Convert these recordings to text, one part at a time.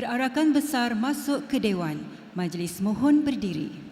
Perarakan besar masuk ke Dewan. Majlis mohon berdiri.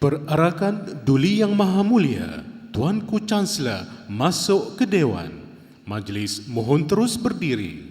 Perarakan Duli Yang Maha Mulia, Tuanku Chancellor masuk ke Dewan. Majlis mohon terus berdiri.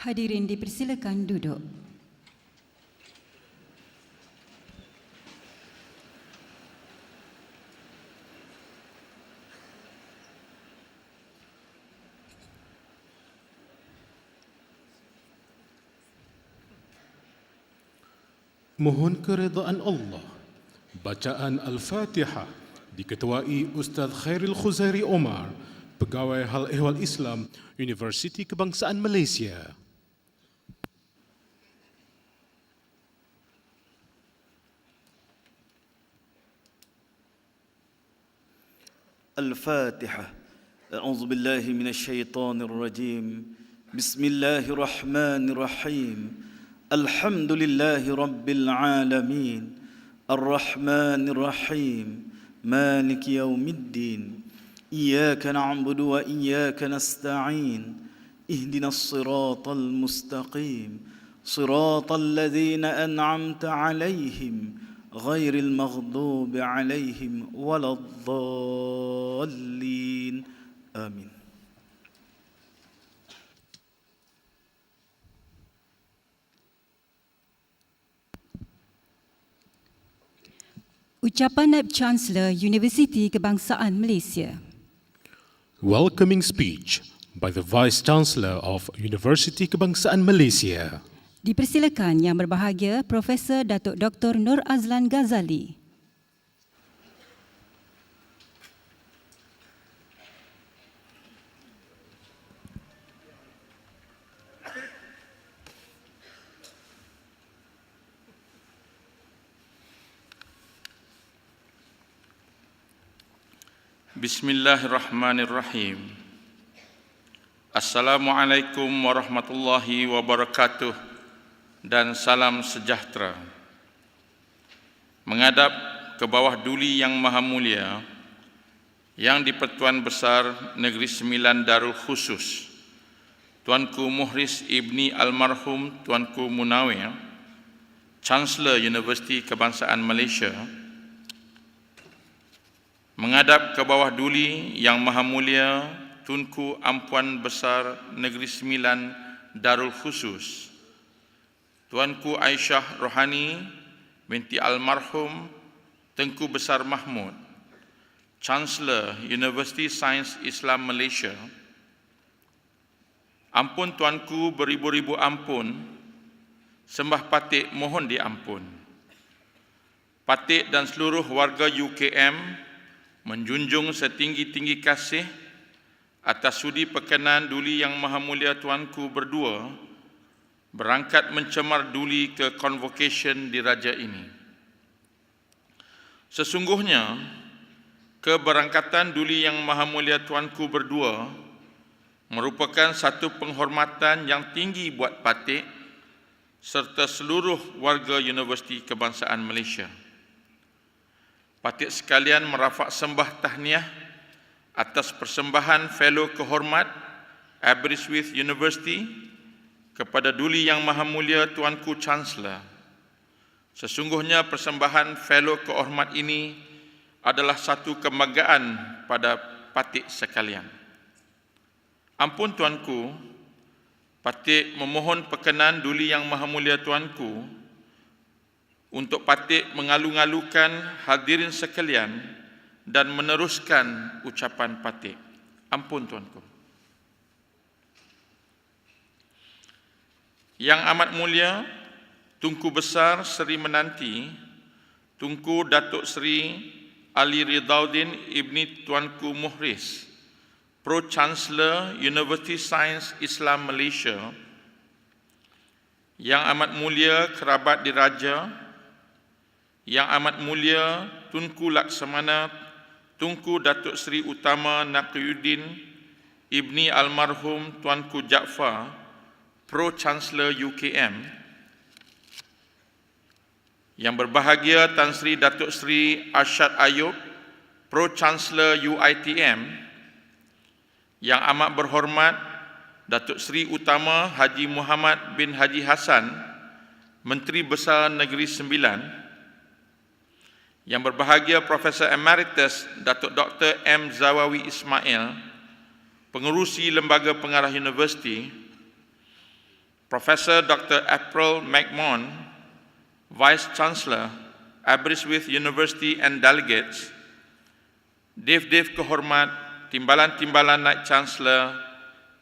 Hadirin dipersilakan duduk. Mohon keredaan Allah. Bacaan Al-Fatihah diketuai Ustaz Khairil Khuzairi Omar, Pegawai Hal Ehwal Islam, Universiti Kebangsaan Malaysia. الفاتحة. أعوذ بالله من الشيطان الرجيم. بسم الله الرحمن الرحيم. الحمد لله رب العالمين. الرحمن الرحيم. مالك يوم الدين. إياك نعبد وإياك نستعين. اهدنا الصراط المستقيم. صراط الذين أنعمت عليهم غير المغضوب عليهم ولا الضالين. آمين. Ucapan Naib Chancellor Universiti Kebangsaan Malaysia. Welcoming speech by the Vice Chancellor of Universiti Kebangsaan Malaysia. Dipersilakan Yang Berbahagia Profesor Datuk Dr. Nur Azlan Ghazali. Bismillahirrahmanirrahim. Assalamualaikum warahmatullahi wabarakatuh dan salam sejahtera. Menghadap ke bawah duli Yang Maha Mulia, Yang di-Pertuan Besar Negeri Sembilan Darul Khusus, Tuanku Muhriz Ibni Almarhum Tuanku Munawir, Chancellor Universiti Kebangsaan Malaysia, menghadap ke bawah duli Yang Maha Mulia Tunku Ampuan Besar Negeri Sembilan Darul Khusus, Tuanku Aisyah Rohani binti Almarhum Tengku Besar Mahmud, Chancellor Universiti Sains Islam Malaysia. Ampun tuanku beribu-ribu ampun, sembah patik mohon diampun. Patik dan seluruh warga UKM menjunjung setinggi-tinggi kasih atas sudi perkenan duli Yang Maha Mulia tuanku berdua berangkat mencemar duli ke Convocation Diraja ini. Sesungguhnya, keberangkatan duli Yang Maha Mulia tuanku berdua merupakan satu penghormatan yang tinggi buat patik serta seluruh warga Universiti Kebangsaan Malaysia. Patik sekalian merafak sembah tahniah atas persembahan Fellow Kehormat Aberystwyth University kepada duli Yang Maha Mulia Tuanku Chancellor. Sesungguhnya persembahan Fellow Kehormat ini adalah satu kebanggaan pada patik sekalian. Ampun tuanku, patik memohon perkenan duli Yang Maha Mulia tuanku untuk patik mengalu-ngalukan hadirin sekalian dan meneruskan ucapan patik. Ampun tuanku. Yang amat mulia Tunku Besar Seri Menanti Tunku Datuk Seri Ali Ridauddin Ibni Tuanku Muhriz, Pro-Chancellor Universiti Sains Islam Malaysia. Yang amat mulia kerabat diraja, Yang amat mulia Tunku Laksamana Tunku Datuk Seri Utama Naqiyuddin Ibni Almarhum Tuanku Jaafar, Pro-Chancellor UKM. Yang berbahagia Tan Sri Datuk Seri Arsyad Ayub, Pro-Chancellor UITM. Yang amat berhormat Datuk Seri Utama Haji Muhammad bin Haji Hassan, Menteri Besar Negeri Sembilan. Yang berbahagia Profesor Emeritus Datuk Dr. M. Zawawi Ismail, Pengerusi Lembaga Pengarah Universiti. Professor Dr. April McMahon, Vice Chancellor, Aberystwyth University and delegates, Dev Kehormat, Timbalan-Timbalan Naik Chancellor,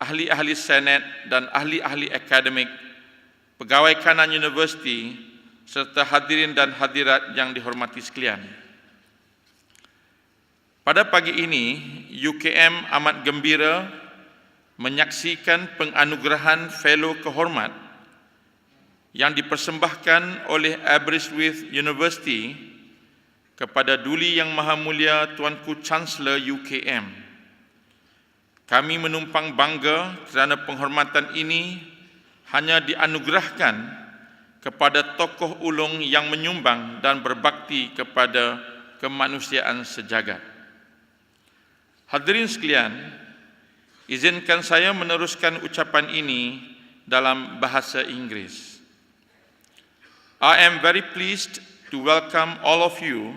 ahli-ahli Senat dan ahli-ahli akademik, pegawai kanan Universiti, serta hadirin dan hadirat yang dihormati sekalian. Pada pagi ini, UKM amat gembira menyaksikan penganugerahan Fellow Kehormat yang dipersembahkan oleh Aberystwyth University kepada Duli Yang Maha Mulia Tuanku Chancellor UKM. Kami menumpang bangga kerana penghormatan ini hanya dianugerahkan kepada tokoh ulung yang menyumbang dan berbakti kepada kemanusiaan sejagat. Hadirin sekalian, izinkan saya meneruskan ucapan ini dalam bahasa Inggeris. I am very pleased to welcome all of you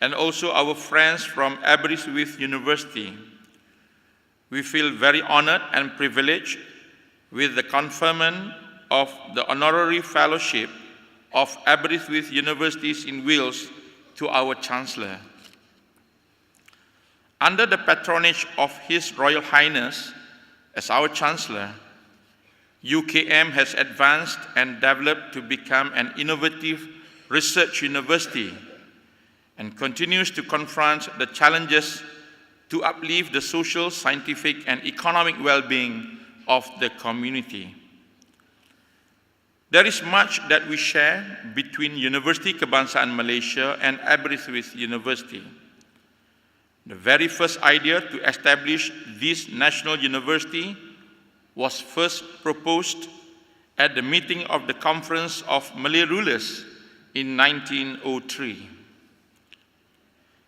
and also our friends from Aberystwyth University. We feel very honored and privileged with the conferment of the Honorary Fellowship of Aberystwyth Universities in Wales to our Chancellor. Under the patronage of His Royal Highness as our Chancellor, UKM has advanced and developed to become an innovative research university and continues to confront the challenges to uplift the social, scientific, and economic well-being of the community. There is much that we share between Universiti Kebangsaan Malaysia and Aberystwyth University. The very first idea to establish this national university was first proposed at the meeting of the Conference of Malay Rulers in 1903.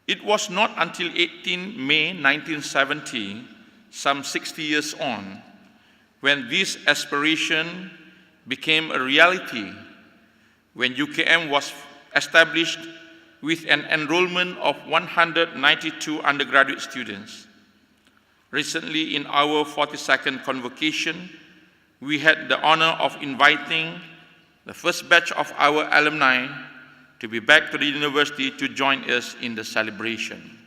It was not until 18 May 1970, some 60 years on, when this aspiration became a reality, when UKM was established with an enrollment of 192 undergraduate students. Recently, in our 42nd convocation, we had the honor of inviting the first batch of our alumni to be back to the university to join us in the celebration.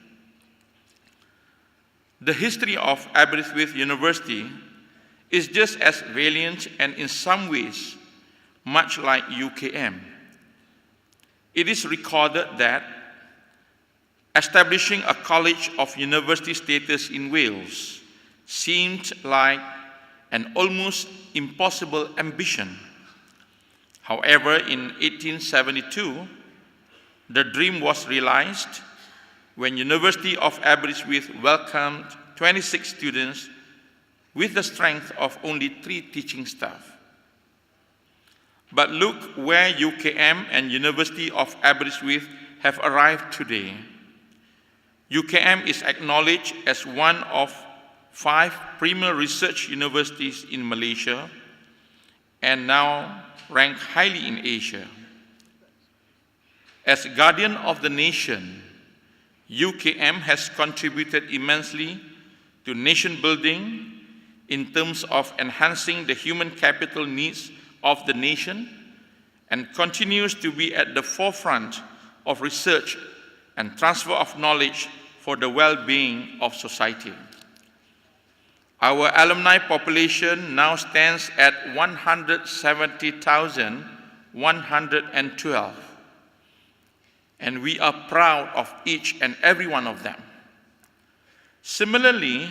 The history of Aberystwyth University is just as valiant and in some ways much like UKM. It is recorded that establishing a college of university status in Wales seemed like an almost impossible ambition. However, in 1872, the dream was realized when University of Aberystwyth welcomed 26 students with the strength of only 3 teaching staff. But look where UKM and University of Aberystwyth have arrived today. UKM is acknowledged as one of 5 premier research universities in Malaysia and now ranked highly in Asia. As guardian of the nation, UKM has contributed immensely to nation building in terms of enhancing the human capital needs of the nation and continues to be at the forefront of research and transfer of knowledge for the well-being of society. Our alumni population now stands at 170,112, and we are proud of each and every one of them. Similarly,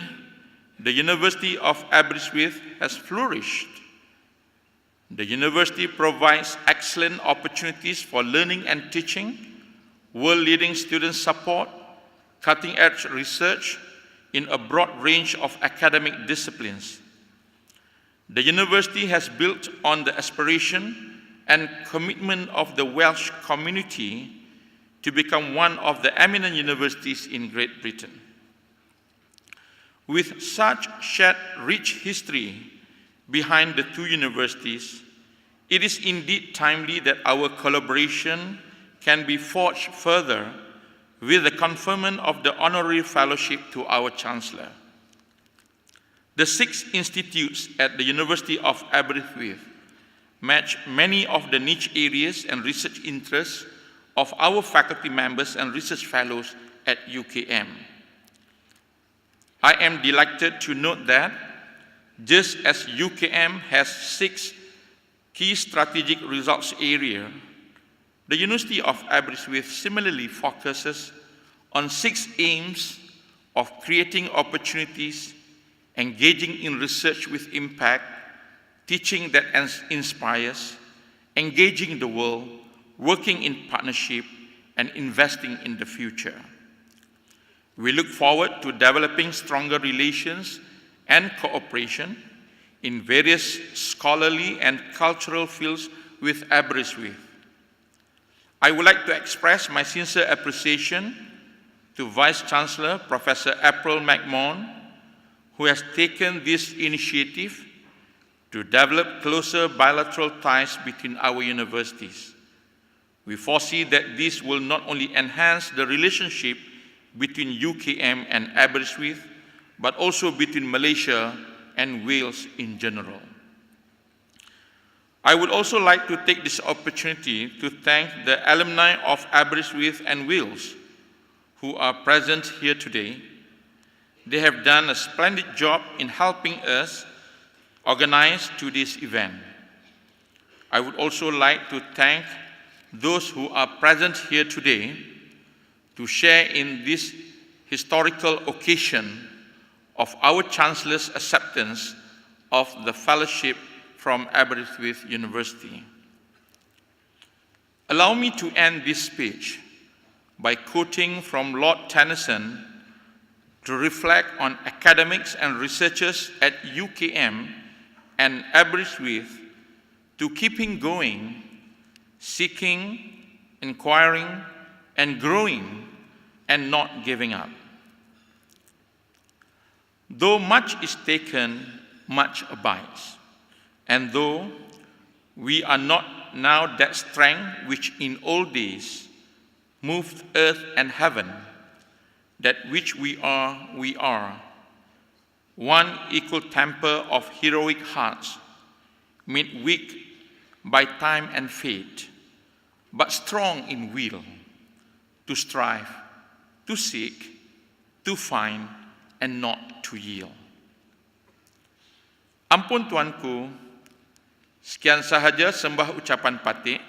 the University of Aberystwyth has flourished. The university provides excellent opportunities for learning and teaching, world-leading student support, cutting-edge research in a broad range of academic disciplines. The university has built on the aspiration and commitment of the Welsh community to become one of the eminent universities in Great Britain. With such shared rich history behind the 2 universities, it is indeed timely that our collaboration can be forged further with the conferment of the honorary fellowship to our Chancellor. The 6 institutes at the University of Aberystwyth match many of the niche areas and research interests of our faculty members and research fellows at UKM. I am delighted to note that just as UKM has 6 key strategic results areas, the University of Aberystwyth similarly focuses on 6 aims of creating opportunities, engaging in research with impact, teaching that inspires, engaging the world, working in partnership, and investing in the future. We look forward to developing stronger relations and cooperation in various scholarly and cultural fields with Aberystwyth. I would like to express my sincere appreciation to Vice-Chancellor Professor April McMahon, who has taken this initiative to develop closer bilateral ties between our universities. We foresee that this will not only enhance the relationship between UKM and Aberystwyth, but also between Malaysia and Wales in general. I would also like to take this opportunity to thank the alumni of Aberystwyth and Wales who are present here today. They have done a splendid job in helping us organize to this event. I would also like to thank those who are present here today to share in this historical occasion of our Chancellor's acceptance of the fellowship from Aberystwyth University. Allow me to end this speech by quoting from Lord Tennyson to reflect on academics and researchers at UKM and Aberystwyth to keeping going, seeking, inquiring, and growing, and not giving up. Though much is taken, much abides. And though we are not now that strength which in old days moved earth and heaven, that which we are, one equal temper of heroic hearts, made weak by time and fate, but strong in will, to strive, to seek, to find, and not to yield. Ampun tuanku, sekian sahaja sembah ucapan patik.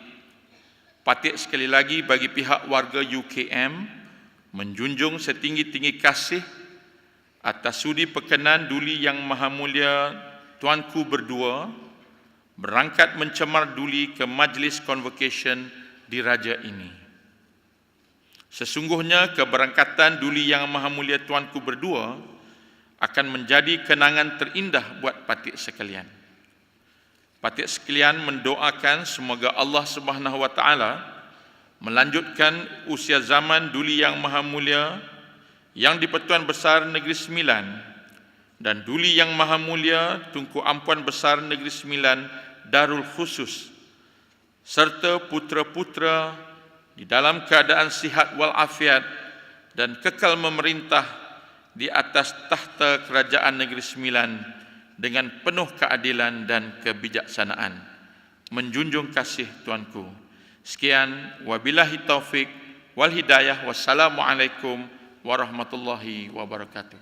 Patik sekali lagi bagi pihak warga UKM menjunjung setinggi-tinggi kasih atas sudi perkenan Duli Yang Maha Mulia tuanku berdua berangkat mencemar duli ke majlis convocation diraja ini. Sesungguhnya keberangkatan Duli Yang Maha Mulia tuanku berdua akan menjadi kenangan terindah buat patik sekalian. Patik sekalian mendoakan semoga Allah Subhanahu wa taala melanjutkan usia zaman Duli Yang Maha Mulia yang di-Pertuan Besar Negeri Sembilan dan Duli Yang Maha Mulia Tunku Ampuan Besar Negeri Sembilan Darul Khusus serta putra-putra di dalam keadaan sihat walafiat dan kekal memerintah di atas tahta kerajaan Negeri Sembilan dengan penuh keadilan dan kebijaksanaan. Menjunjung kasih tuanku. Sekian, wabillahi taufik wal hidayah. Wassalamualaikum warahmatullahi wabarakatuh.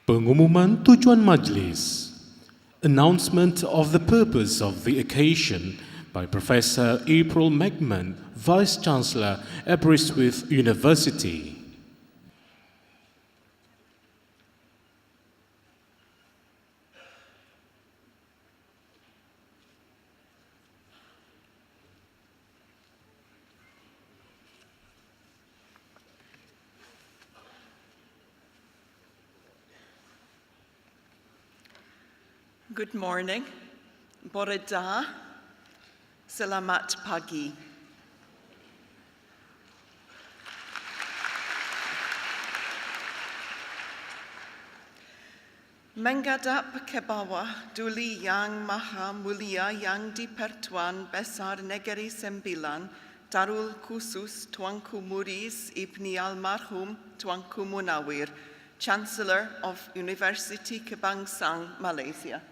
Pengumuman tujuan majlis. Announcement of the purpose of the occasion by Professor April McMahon, Vice-Chancellor, Aberystwyth University. Good morning, Boreda, Selamat pagi. Menghadap ke bawah Duli Yang Maha Mulia yang di-Pertuan Besar Negeri Sembilan, Darul Khusus Tuanku Muiz Ibni Almarhum Tuanku Munawir, Chancellor of Universiti Kebangsaan, Malaysia.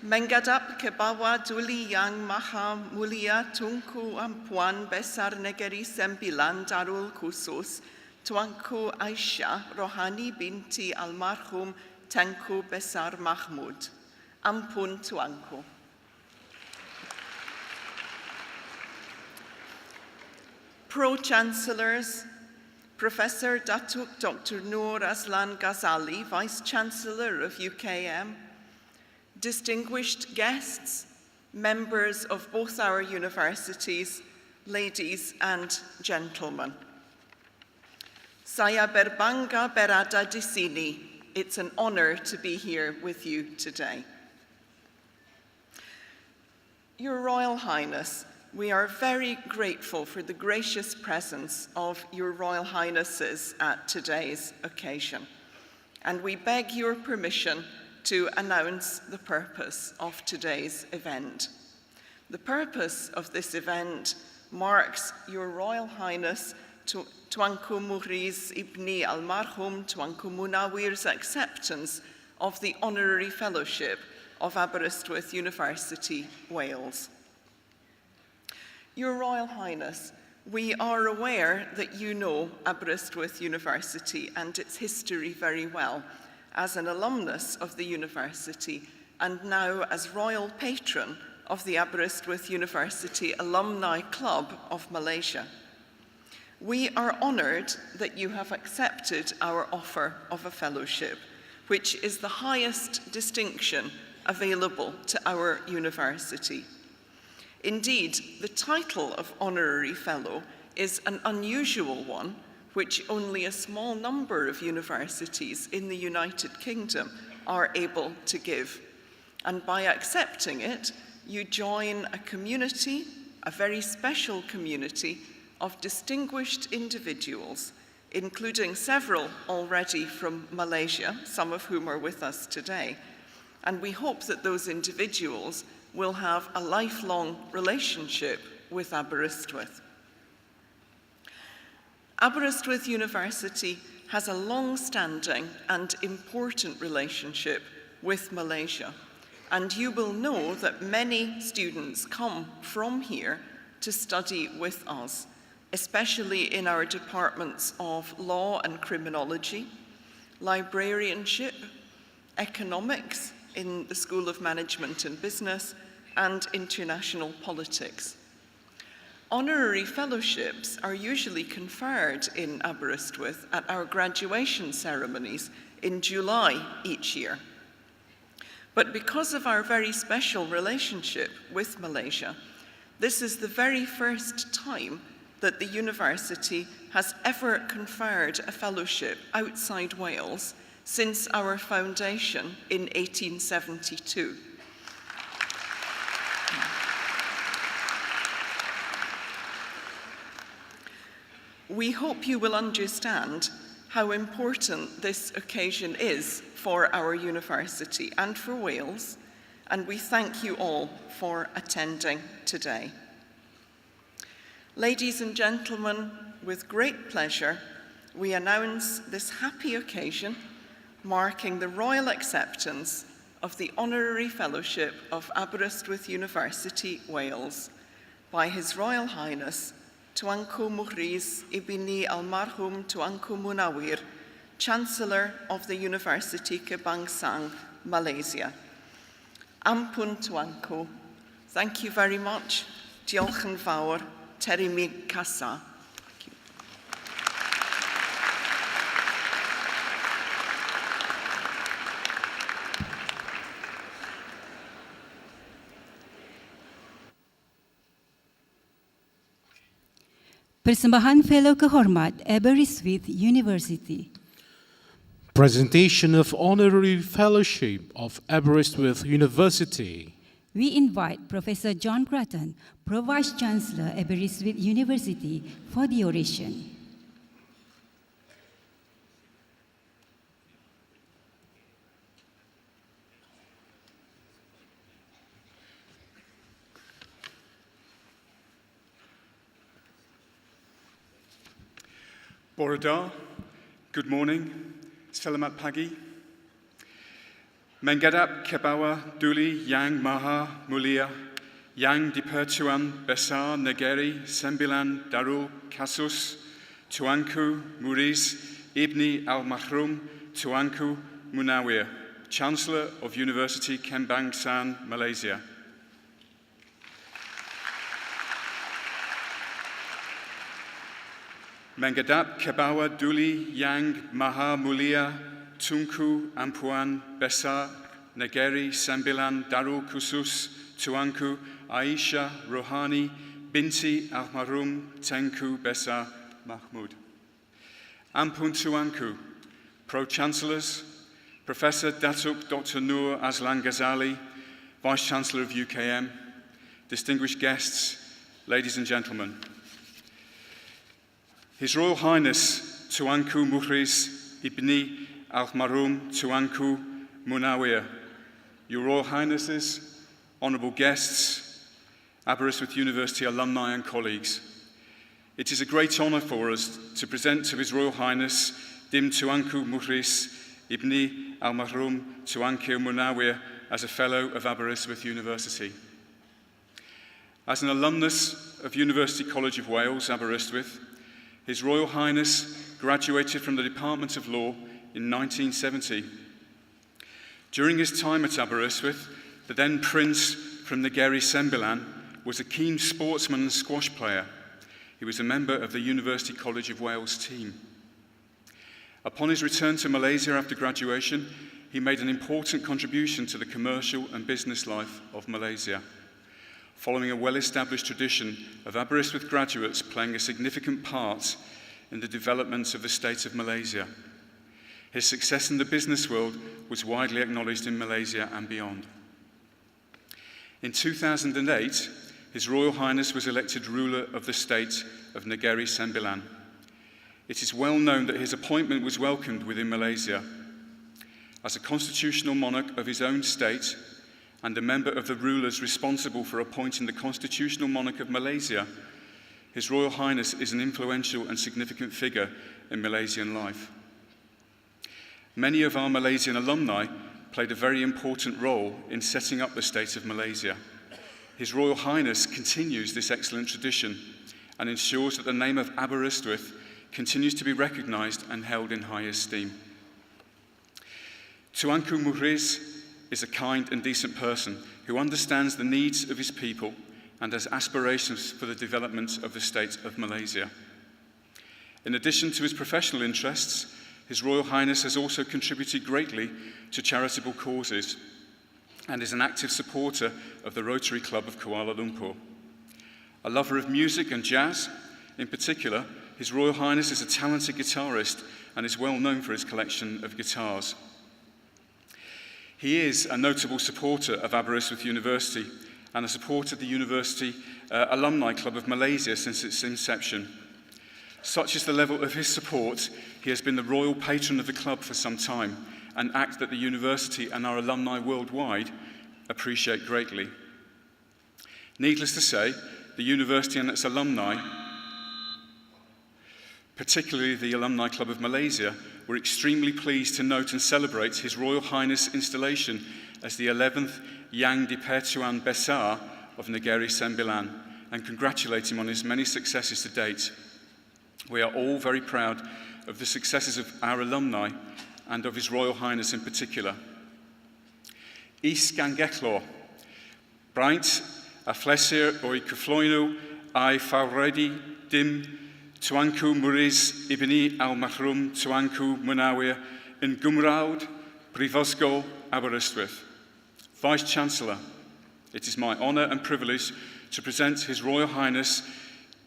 Menghadap ke bawah Duli Yang Maha Mulia Tunku Ampuan Besar Negeri Sembilan Darul Khusus Tuanku Aisyah Rohani binti Almarhum Tengku Besar Mahmud. Ampun Tuanku. Pro-Chancellors, Professor Datuk Dr. Nur Azlan Ghazali, Vice-Chancellor of UKM, distinguished guests, members of both our universities, ladies and gentlemen. Saya berbangga berada di sini. It's an honor to be here with you today. Your Royal Highness, we are very grateful for the gracious presence of Your Royal Highnesses at today's occasion, and we beg your permission to announce the purpose of today's event. The purpose of this event marks Your Royal Highness Tuanku Muiz Ibni Almarhum Tuanku Munawir's acceptance of the Honorary Fellowship of Aberystwyth University, Wales. Your Royal Highness, we are aware that you know Aberystwyth University and its history very well, as an alumnus of the university and now as royal patron of the Aberystwyth University Alumni Club of Malaysia. We are honoured that you have accepted our offer of a fellowship, which is the highest distinction available to our university. Indeed, the title of Honorary Fellow is an unusual one, which only a small number of universities in the United Kingdom are able to give. And by accepting it, you join a community, a very special community, of distinguished individuals, including several already from Malaysia, some of whom are with us today. And we hope that those individuals will have a lifelong relationship with Aberystwyth. Aberystwyth University has a long-standing and important relationship with Malaysia, and you will know that many students come from here to study with us, especially in our departments of law and criminology, librarianship, economics in the School of Management and Business, and international politics. Honorary fellowships are usually conferred in Aberystwyth at our graduation ceremonies in July each year. But because of our very special relationship with Malaysia, this is the very first time that the university has ever conferred a fellowship outside Wales since our foundation in 1872. We hope you will understand how important this occasion is for our university and for Wales, and we thank you all for attending today. Ladies and gentlemen, with great pleasure, we announce this happy occasion marking the royal acceptance of the Honorary Fellowship of Aberystwyth University, Wales, by His Royal Highness Tuanku Muiz Ibni Almarhum Tuanku Munawir, Chancellor of the Universiti Kebangsaan, Malaysia. Ampun Tuanku. Thank you very much. Diolch yn fawr. Terima kasih. Persembahan Fellow Kehormat Aberystwyth University. Presentation of Honorary Fellowship of Aberystwyth University. we invite Professor John Grattan, Pro-Vice Chancellor, Aberystwyth University, for the oration. Borodar, good morning. Selamat pagi. Menghadap ke bawah Duli Yang Maha Mulia, Yang di-Pertuan Besar Negeri Sembilan Darul Kasus, Tuanku Muiz Ibni Almarhum Tuanku Munawir, Chancellor of Universiti Kebangsaan, Malaysia. Menghadap ke bawah Duli Yang Maha Mulia, Tunku Ampuan Besar Negeri Sembilan Darul Khusus Tuanku Aisyah Rohani binti Almarhum Tengku Besar Mahmud. Ampun Tuanku, Pro-Chancellors, Professor Datuk Dr. Nur Azlan Ghazali, Vice-Chancellor of UKM, distinguished guests, ladies and gentlemen. His Royal Highness Tuanku Muiz Ibni Almarhum Tuanku Munawir, Your Royal Highnesses, honourable guests, Aberystwyth University alumni and colleagues. It is a great honour for us to present to His Royal Highness Dim Tuanku Muiz Ibni Almarhum Tuanku Munawir as a Fellow of Aberystwyth University. As an alumnus of University College of Wales, Aberystwyth, His Royal Highness graduated from the Department of Law in 1970. During his time at Aberystwyth, the then Prince from Negeri Sembilan was a keen sportsman and squash player. He was a member of the University College of Wales team. Upon his return to Malaysia after graduation, he made an important contribution to the commercial and business life of Malaysia, following a well-established tradition of Aberystwyth graduates playing a significant part in the development of the state of Malaysia. His success in the business world was widely acknowledged in Malaysia and beyond. In 2008, His Royal Highness was elected ruler of the state of Negeri Sembilan. It is well known that his appointment was welcomed within Malaysia. As a constitutional monarch of his own state, and a member of the rulers responsible for appointing the constitutional monarch of Malaysia, His Royal Highness is an influential and significant figure in Malaysian life. Many of our Malaysian alumni played a very important role in setting up the state of Malaysia. His Royal Highness continues this excellent tradition and ensures that the name of Aberystwyth continues to be recognised and held in high esteem. Tuanku Muiz is a kind and decent person who understands the needs of his people and has aspirations for the development of the state of Malaysia. In addition to his professional interests, His Royal Highness has also contributed greatly to charitable causes and is an active supporter of the Rotary Club of Kuala Lumpur. A lover of music and jazz, in particular, His Royal Highness is a talented guitarist and is well known for his collection of guitars. He is a notable supporter of Aberystwyth University and has supported the University Alumni Club of Malaysia since its inception. Such is the level of his support, he has been the royal patron of the club for some time, an act that the university and our alumni worldwide appreciate greatly. Needless to say, the university and its alumni, particularly the Alumni Club of Malaysia, were extremely pleased to note and celebrate His Royal Highness' installation as the 11th Yang di-Pertuan Besar of Negeri Sembilan and congratulate him on his many successes to date. We are all very proud of the successes of our alumni and of His Royal Highness in particular. Is Gangeklor, Braint, a flesir o'i cyflwyno a'i fawredi dim Tuanku Muiz Ibni Almarhum Tuanku Munawir in Gymrawd, Brifysgol, Aberystwyth. Vice-Chancellor, it is my honour and privilege to present His Royal Highness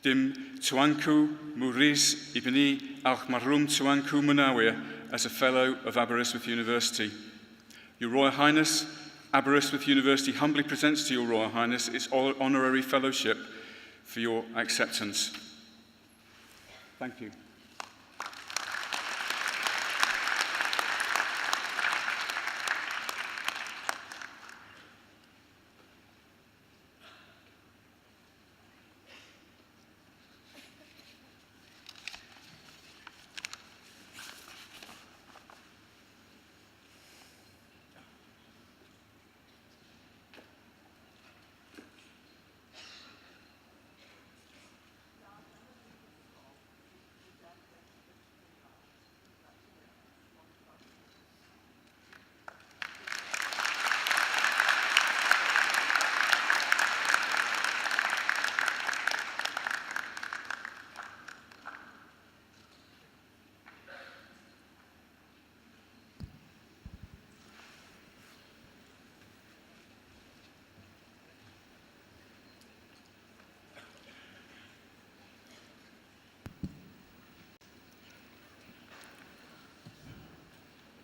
Dim Tuanku Muiz Ibni Almarhum Tuanku Munawir as a Fellow of Aberystwyth University. Your Royal Highness, Aberystwyth University humbly presents to Your Royal Highness its honorary fellowship for your acceptance. Thank you.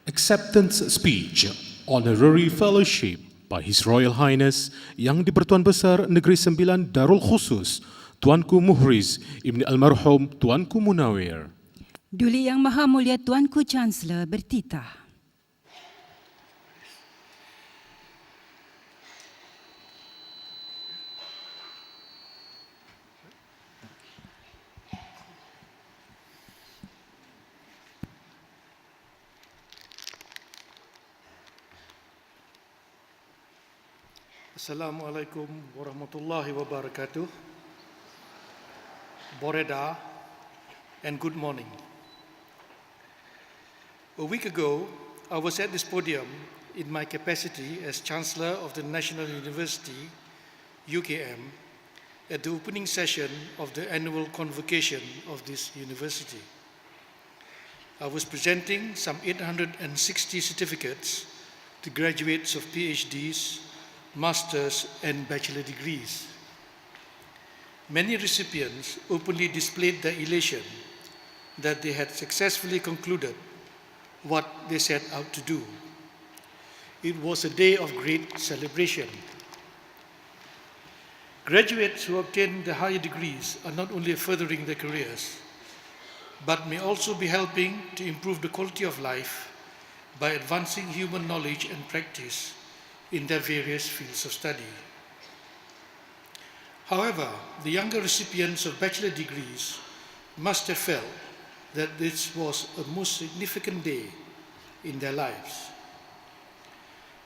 Acceptance Speech Honorary Fellowship by His Royal Highness Yang di-Pertuan Besar Negeri Sembilan Darul Khusus Tuanku Muhriz Ibni Almarhum Tuanku Munawir. Duli Yang Maha Mulia Tuanku Chancellor bertitah. Assalamualaikum warahmatullahi wabarakatuh. Boreda and good morning. A week ago, I was at this podium in my capacity as Chancellor of the National University, UKM, at the opening session of the annual convocation of this university. I was presenting some 860 certificates to graduates of PhDs, master's and bachelor degrees. Many recipients openly displayed their elation that they had successfully concluded what they set out to do. It was a day of great celebration. Graduates who obtain the higher degrees are not only furthering their careers, but may also be helping to improve the quality of life by advancing human knowledge and practice in their various fields of study. However, the younger recipients of bachelor degrees must have felt that this was a most significant day in their lives.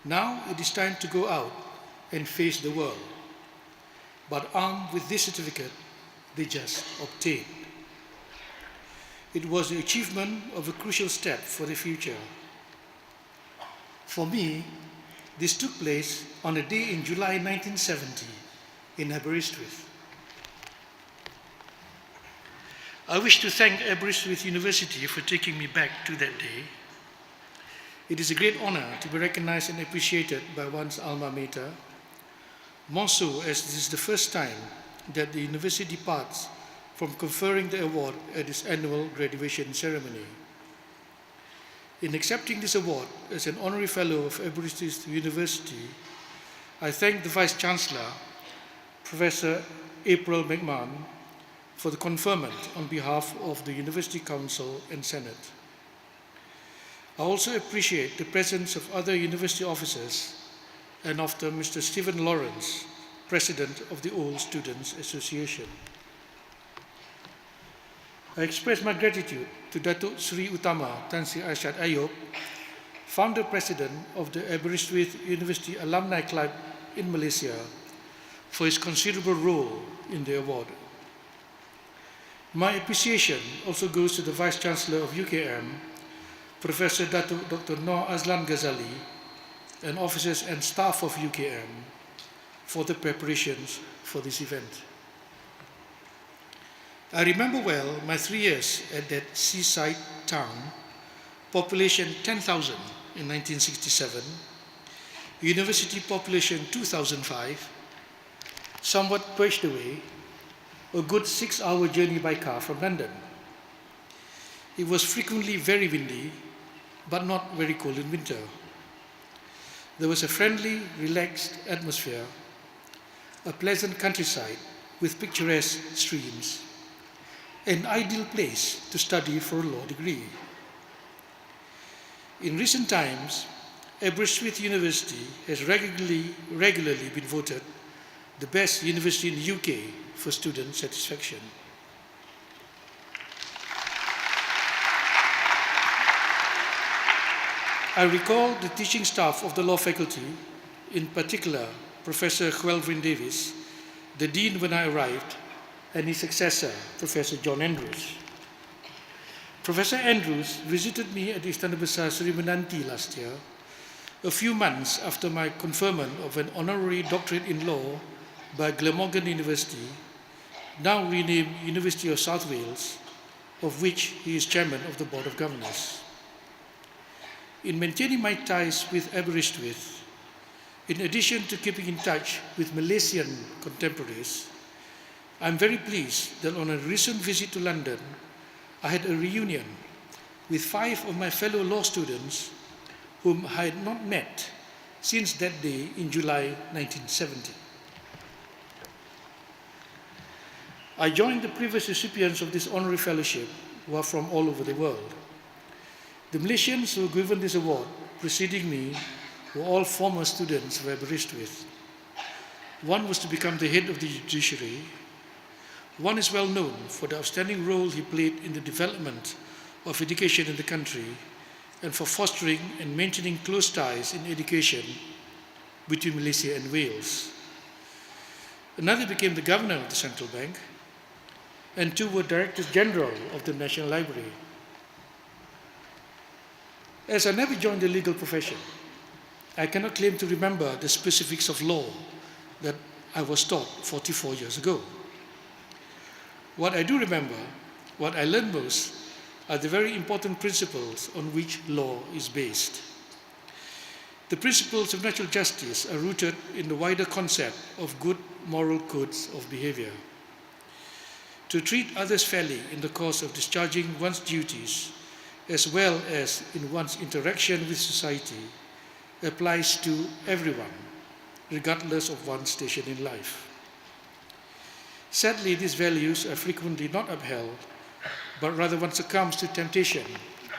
Now it is time to go out and face the world, but armed with this certificate they just obtained. It was the achievement of a crucial step for the future. For me, this took place on a day in July 1970 in Aberystwyth. I wish to thank Aberystwyth University for taking me back to that day. It is a great honor to be recognized and appreciated by one's alma mater, more so as this is the first time that the university departs from conferring the award at its annual graduation ceremony. In accepting this award as an honorary fellow of Aberystwyth University, I thank the Vice-Chancellor, Professor April McMahon, for the conferment on behalf of the University Council and Senate. I also appreciate the presence of other university officers and of Mr. Stephen Lawrence, President of the All Students Association. I express my gratitude to Datuk Sri Utama Tan Sri Arsyad Ayub, Founder President of the Aberystwyth University Alumni Club in Malaysia, for his considerable role in the award. My appreciation also goes to the Vice-Chancellor of UKM, Professor Datuk Dr. Noor Azlan Ghazali, and officers and staff of UKM for the preparations for this event. I remember well my 3 years at that seaside town, population 10,000 in 1967, university population 2005, somewhat pushed away, a good 6-hour journey by car from London. It was frequently very windy, but not very cold in winter. There was a friendly, relaxed atmosphere, a pleasant countryside with picturesque streams, an ideal place to study for a law degree. In recent times, Aberystwyth University has regularly been voted the best university in the UK for student satisfaction. I recall the teaching staff of the law faculty, in particular Professor Gwelvin Davis, the dean when I arrived, and his successor, Professor John Andrews. Professor Andrews visited me at the Istana Besar Seri Menanti last year, a few months after my conferment of an honorary doctorate in law by Glamorgan University, now renamed University of South Wales, of which he is chairman of the Board of Governors. In maintaining my ties with Aberystwyth, in addition to keeping in touch with Malaysian contemporaries, I'm very pleased that on a recent visit to London, I had a reunion with 5 of my fellow law students whom I had not met since that day in July 1970. I joined the previous recipients of this honorary fellowship who are from all over the world. The Malaysians who were given this award preceding me were all former students of Aberystwyth. One was to become the head of the judiciary. One is well known for the outstanding role he played in the development of education in the country and for fostering and maintaining close ties in education between Malaysia and Wales. Another became the governor of the central bank, and 2 were directors general of the National Library. As I never joined the legal profession, I cannot claim to remember the specifics of law that I was taught 44 years ago. What I do remember, what I learned most, are the very important principles on which law is based. The principles of natural justice are rooted in the wider concept of good moral codes of behavior. To treat others fairly in the course of discharging one's duties, as well as in one's interaction with society, applies to everyone, regardless of one's station in life. Sadly, these values are frequently not upheld, but rather one succumbs to temptation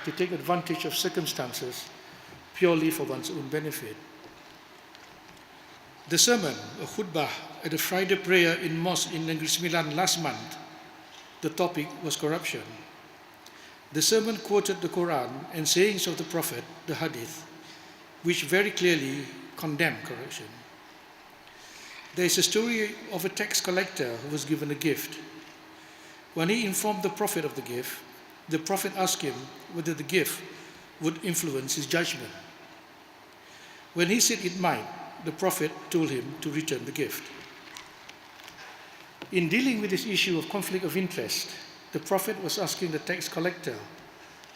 to take advantage of circumstances purely for one's own benefit. The sermon, a khutbah, at a Friday prayer in mosque in Negeri Sembilan last month, the topic was corruption. The sermon quoted the Quran and sayings of the Prophet, the Hadith, which very clearly condemn corruption. There is a story of a tax collector who was given a gift. When he informed the Prophet of the gift, the Prophet asked him whether the gift would influence his judgment. When he said it might, the Prophet told him to return the gift. In dealing with this issue of conflict of interest, the Prophet was asking the tax collector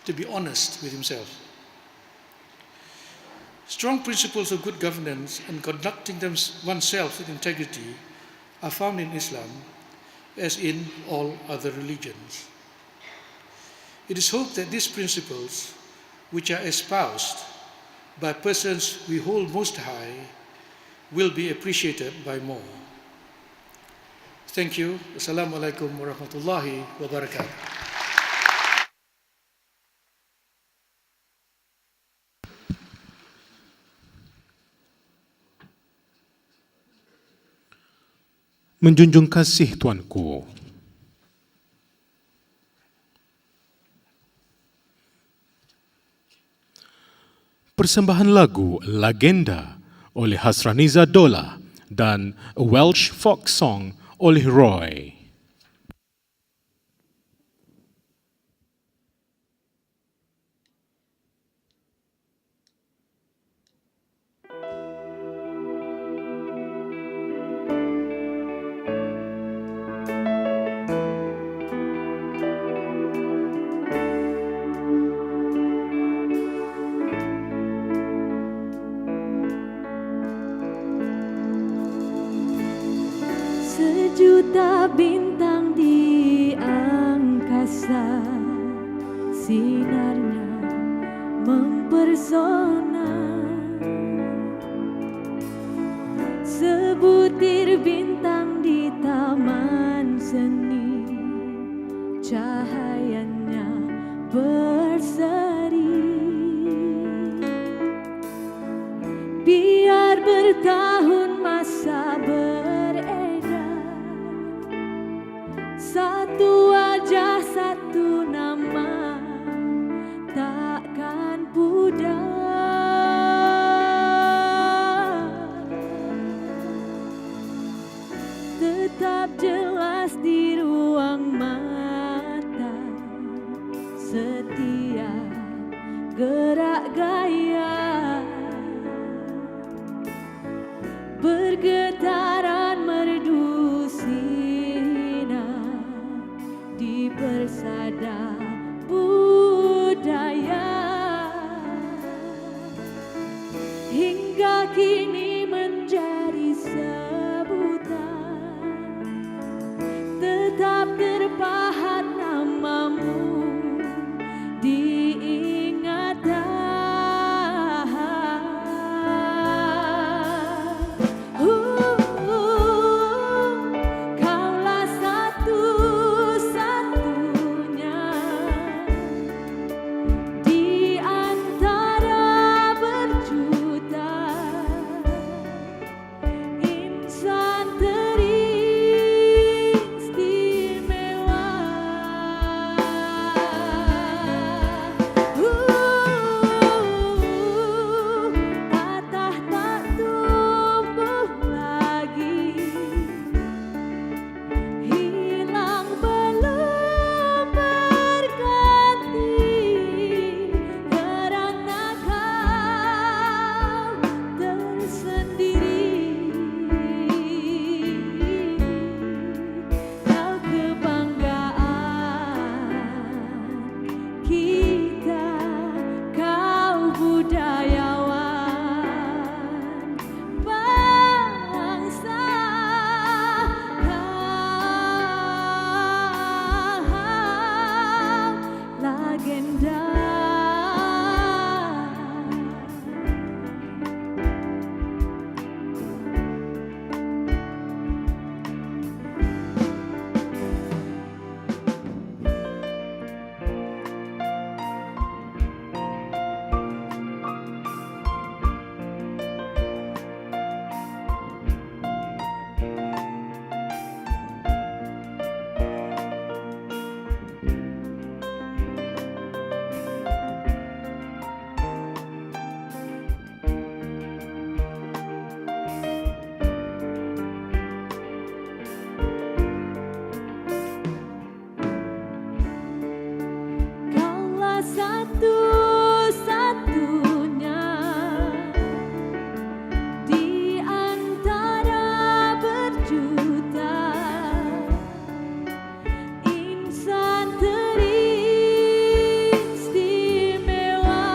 to be honest with himself. Strong principles of good governance and conducting oneself with integrity are found in Islam, as in all other religions. It is hoped that these principles, which are espoused by persons we hold most high, will be appreciated by more. Thank you. Assalamualaikum warahmatullahi wabarakatuh. Menjunjung kasih Tuanku. Persembahan lagu Legenda oleh Hasraniza Dola dan A Welsh Folk Song oleh Roy. Sejuta bintang di angkasa, sinarnya mempersona. bertahun masa beredar, satu wajah satu nama takkan pudar, tetap jelas di ruang mata setiap gerak gaya, bergetaran merdu sinar di persada budaya, hingga kini menjadi sebutan, tetap terpahat namamu diingatan. Kaulah satu-satunya di antara berjuta insan teristimewa. Patah tak tumbuh lagi, hilang belum berganti, karena kau tersendiri. Kau kebanggaan kita, kau budayawan bangsa, kau legenda. Kaulah satu-satunya di antara berjuta insan teristimewa.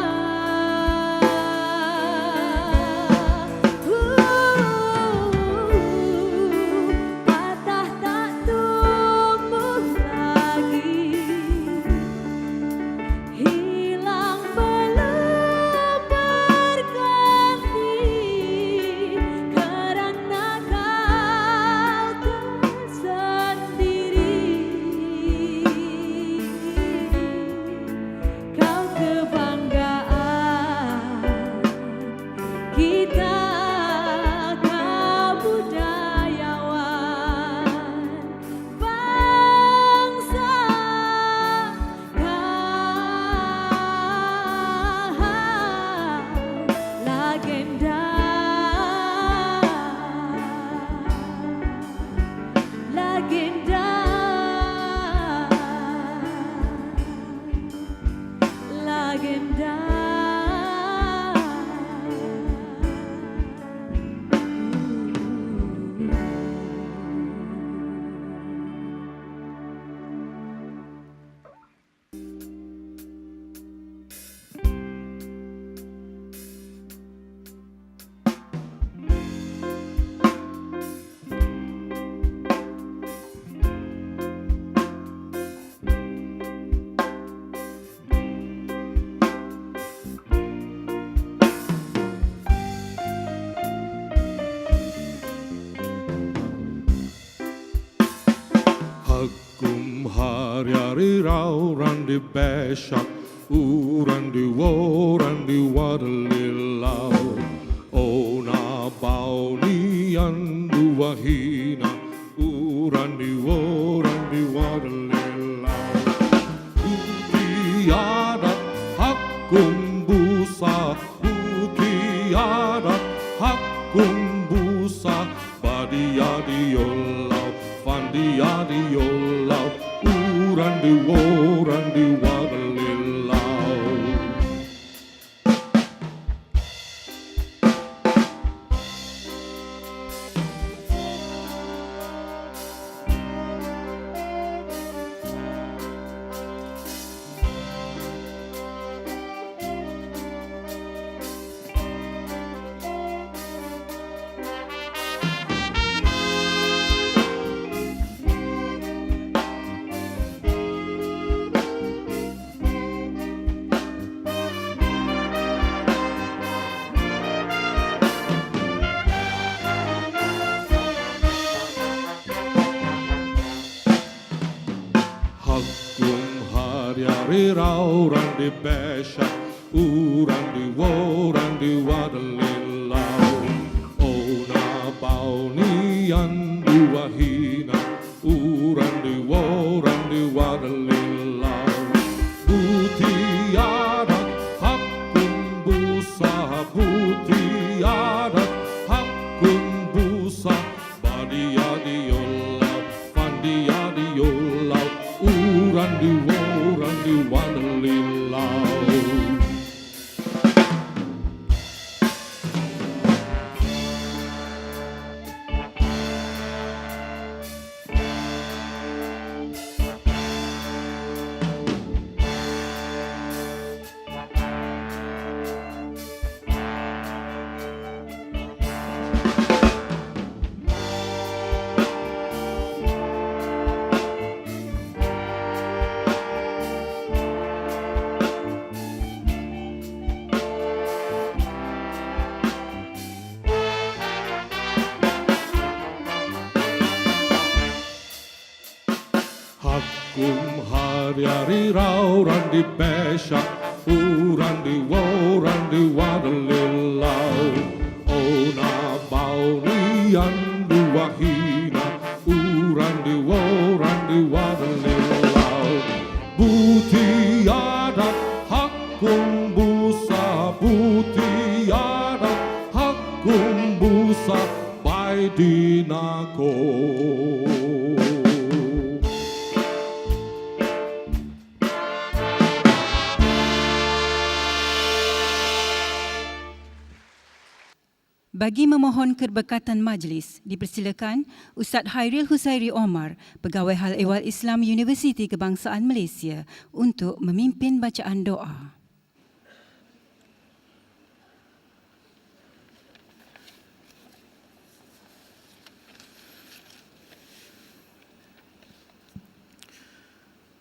Patah tak tumbuh lagi, hilang belum berganti, karena kau tersendiri. Kau kebanggaan kita, kau budayawan bangsa, kau legenda. Legenda, legenda. Hakum hari-hari rauran di besak, uran di waran di wadalilau, ona bau wahina urandi worandi wadalelau tiada hakum busa tiada hakum busa badiadi yolau fandiadi yolau urandi worandi wadalelau. Hakum hari-hari rauran di besha uran di woran di wadalelau ona baunian dua hina uran di woran di wadalelau butiada hakum busa butiada hakum busa badiadi yolau fandiadi yolau uran di wadalelau. Hakum hari-hari rauran di besha uran di woran di wadalelau ona baunian dua hina uran di woran di wadalelau butiada hakum busa butiada hakum busa baidinako. Bagi memohon keberkatan majlis, dipersilakan Ustaz Hairil Husairi Omar, Pegawai Hal Ehwal Islam Universiti Kebangsaan Malaysia untuk memimpin bacaan doa.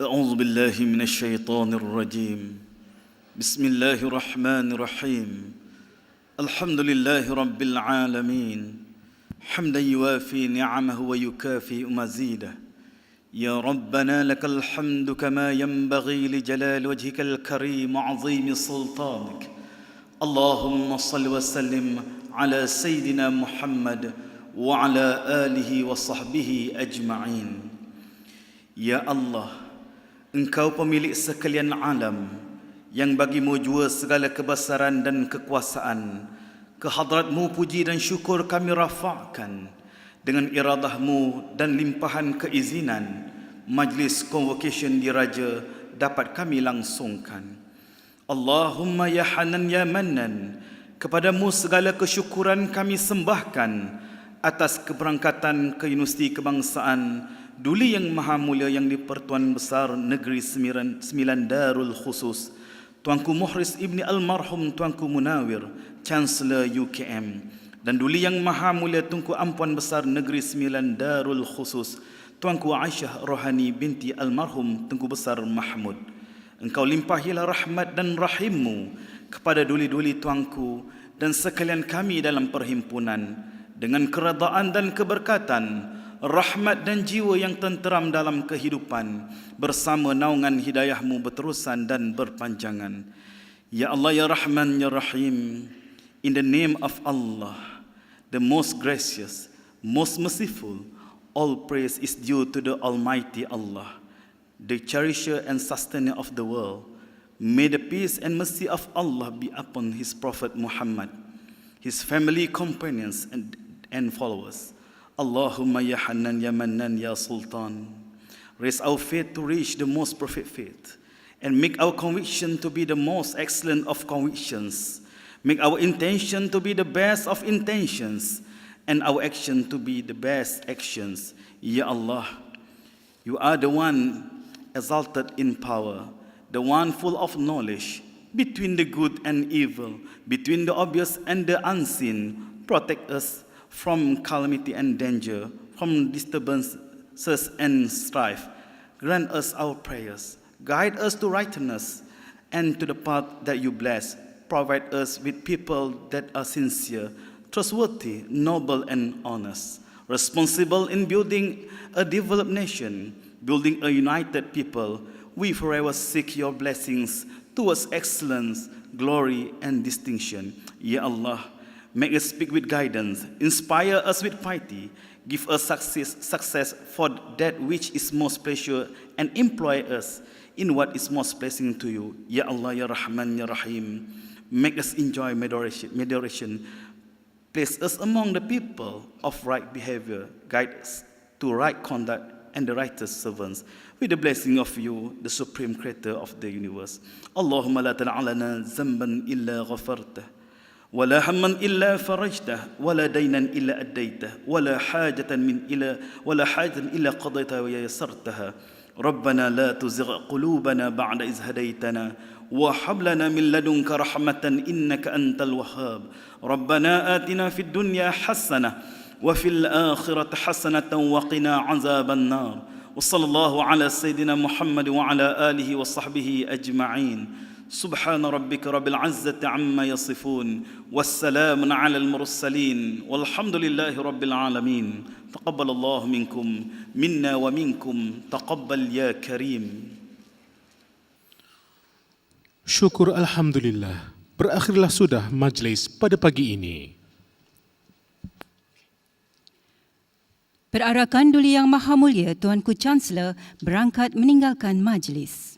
أعوذ بالله من الشيطان الرجيم بسم الله الرحمن الرحيم الحمد لله رب العالمين حمدا يوافي نعمه ويكافئ مزيده يا ربنا لك الحمد كما ينبغي لجلال وجهك الكريم وعظيم سلطانك اللهم صل وسلم على سيدنا محمد وعلى آله وصحبه أجمعين. Ya Allah, Engkau pemilik sekalian alam yang bagimu jua segala kebesaran dan kekuasaan. Kehadratmu puji dan syukur kami rafa'kan. Dengan iradahmu dan limpahan keizinan, majlis Convocation Diraja dapat kami langsungkan. Allahumma ya Hanan ya Mannan, kepadamu segala kesyukuran kami sembahkan atas keberangkatan ke Universiti Kebangsaan Duli yang Maha Mulia yang di-Pertuan Besar Negeri Sembilan Darul Khusus, Tuanku Muhriz Ibni Almarhum Tuanku Munawir, Chancellor UKM, dan Duli yang Maha Mulia Tunku Ampuan Besar Negeri Sembilan Darul Khusus, Tuanku Aisyah Rohani binti Almarhum Tunku Besar Mahmud. Engkau limpahilah rahmat dan rahimmu kepada duli-duli tuanku dan sekalian kami dalam perhimpunan, dengan keredaan dan keberkatan, rahmat dan jiwa yang tenteram dalam kehidupan, bersama naungan hidayahmu berterusan dan berpanjangan. Ya Allah, Ya Rahman, Ya Rahim, in the name of Allah, the most gracious, most merciful. All praise is due to the Almighty Allah, the cherisher and sustainer of the world. May the peace and mercy of Allah be upon His Prophet Muhammad, his family, companions, and followers. Allahumma ya Hannan ya Mannan ya Sultan. Raise our faith to reach the most perfect faith, and make our conviction to be the most excellent of convictions. Make our intention to be the best of intentions, and our action to be the best actions. Ya Allah, You are the one exalted in power, the one full of knowledge, between the good and evil, between the obvious and the unseen. Protect us from calamity and danger, from disturbances and strife. Grant us our prayers. Guide us to righteousness and to the path that You bless. Provide us with people that are sincere, trustworthy, noble, and honest, responsible in building a developed nation, building a united people. We forever seek Your blessings towards excellence, glory, and distinction. Ya Allah, make us speak with guidance, inspire us with piety, give us success for that which is most pleasure, and employ us in what is most pleasing to You. Ya Allah, Ya Rahman, Ya Rahim, make us enjoy moderation. Place us among the people of right behavior, guide us to right conduct and the righteous servants, with the blessing of You, the supreme creator of the universe. Allahumma la tan'alana zamban illa ghafartah, wa la hamman illa farajtah, wa la daynan illa addaytah, wa la hajatan illa qadaytah wa yassartaha. ربنا لا تزغ قلوبنا بعد إذ هديتنا وهب لنا من لدنك رحمة إنك أنت الوهاب. ربنا آتنا في الدنيا حسنة وفي الآخرة حسنة وقنا عذاب النار. وصلى الله على سيدنا محمد وعلى آله وصحبه أجمعين. سبحان ربك رب العزة عما يصفون والسلام على المرسلين والحمد لله رب العالمين. تقبل الله منكم منا ومنكم تقبل يا كريم. Syukur Alhamdulillah, berakhirlah sudah majlis pada pagi ini. Perarakan Duli Yang Maha Mulia Tuanku Chancellor berangkat meninggalkan majlis.